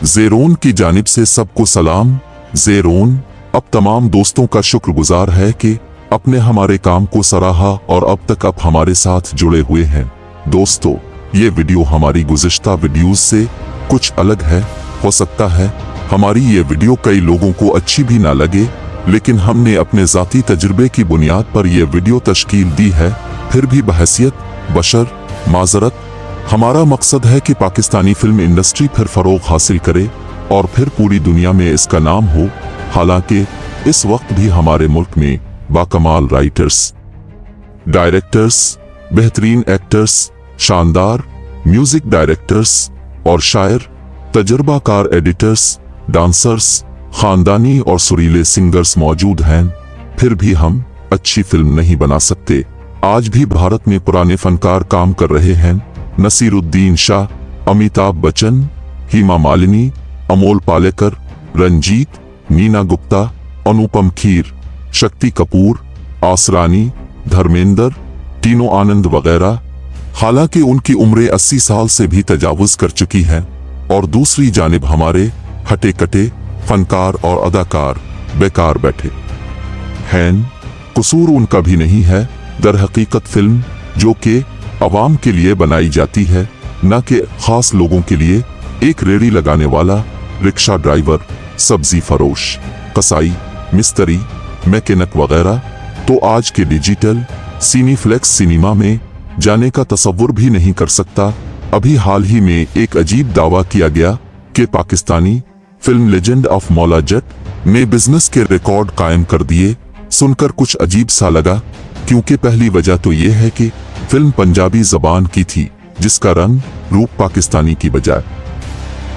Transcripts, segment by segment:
ज़ेरोन की जानिब से सबको सलाम। ज़ेरोन अब तमाम दोस्तों का शुक्रगुजार है कि अपने हमारे काम को सराहा और अब तक आप हमारे साथ जुड़े हुए हैं। दोस्तों, ये वीडियो हमारी गुज़िश्ता वीडियोस से कुछ अलग है। हो सकता है हमारी ये वीडियो कई लोगों को अच्छी भी ना लगे, लेकिन हमने अपने ज़ाती तजुर्बे की बुनियाद पर यह वीडियो तश्कील दी है। फिर भी बहैसियत बशर माजरत, हमारा मकसद है कि पाकिस्तानी फिल्म इंडस्ट्री फिर फरोग हासिल करे और फिर पूरी दुनिया में इसका नाम हो। हालांकि इस वक्त भी हमारे मुल्क में बाकमाल राइटर्स, डायरेक्टर्स, बेहतरीन एक्टर्स, शानदार म्यूजिक डायरेक्टर्स और शायर, तजर्बाकार एडिटर्स, डांसर्स, खानदानी और सुरीले सिंगर्स मौजूद हैं। फिर भी हम अच्छी फिल्म नहीं बना सकते। आज भी भारत में पुराने फनकार काम कर रहे हैं। नसीरुद्दीन शाह, अमिताभ बच्चन, हेमा मालिनी, अमोल पालेकर, रंजीत, नीना गुप्ता, अनुपम खेर, शक्ति कपूर, आसरानी, धर्मेंद्र, टीनो आनंद वगैरह। हालांकि उनकी उम्रें 80 साल से भी तजावुज कर चुकी हैं और दूसरी जानिब हमारे हटे कटे फनकार और अदाकार बेकार बैठे हैं। कसूर उनका भी नहीं है। दर हकीकत फिल्म जो कि अवाम के लिए बनाई जाती है, न कि खास लोगों के लिए, एक रेड़ी लगाने वाला, रिक्शा ड्राइवर, सब्जी फरोश, कसाई, मिस्त्री, मैकेनिक वगैरह, तो आज के डिजिटल सिनीफ्लेक्स सिनेमा में जाने का तसव्वुर भी नहीं कर सकता। अभी हाल ही में एक अजीब दावा किया गया कि Pakistani film legend of Maula Jatt ने बिजनेस के रिकॉर्ड कायम कर दिए। सुनकर कुछ अजीब सा लगा, क्योंकि पहली वजह तो यह है कि फिल्म पंजाबी जबान की थी, जिसका रंग रूप पाकिस्तानी की बजाय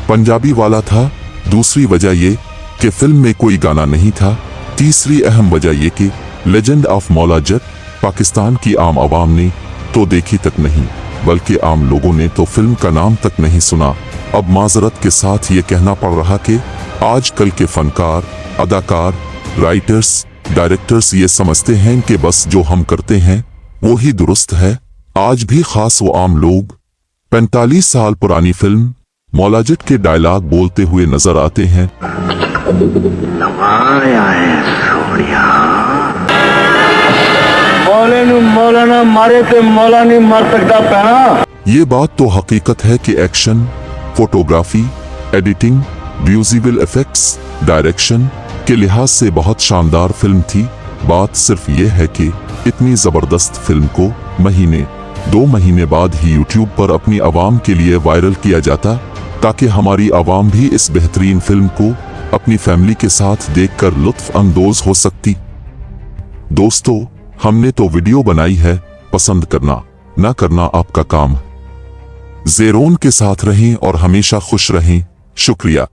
पंजाबी वाला था। दूसरी वजह यह कि फिल्म में कोई गाना नहीं था। तीसरी अहम वजह यह कि लेजेंड ऑफ मौला जट पाकिस्तान की आम आवाम ने तो देखी तक नहीं, बल्कि आम लोगों ने तो फिल्म का नाम तक नहीं सुना। अब माजरत के साथ ये कहना पड़ रहा कि आजकल के फनकार, अदाकार, राइटर्स, डायरेक्टर्स ये समझते हैं कि बस जो हम करते हैं वो ही दुरुस्त है। आज भी खास वो आम लोग 45 साल पुरानी फिल्म मौला जट के डायलॉग बोलते हुए नजर आते हैं। मौलाना मारे ते मौला नहीं मर सकता पैना। ये बात तो हकीकत है कि action, photography, editing, visual effects, direction के लिहाज से बहुत शानदार फिल्म थी। बात सिर्फ ये है कि इतनी जबरदस्त फिल्म को महीने 2 महीने बाद ही यूट्यूब पर अपनी आवाम के लिए वायरल किया जाता, ताकि हमारी आवाम भी इस बेहतरीन फिल्म को अपनी फैमिली के साथ देखकर लुत्फ अंदोज हो सकती। दोस्तों, हमने तो वीडियो बनाई है, पसंद करना ना करना आपका काम। ज़ेरोन के साथ रहें और हमेशा खुश रहें। शुक्रिया।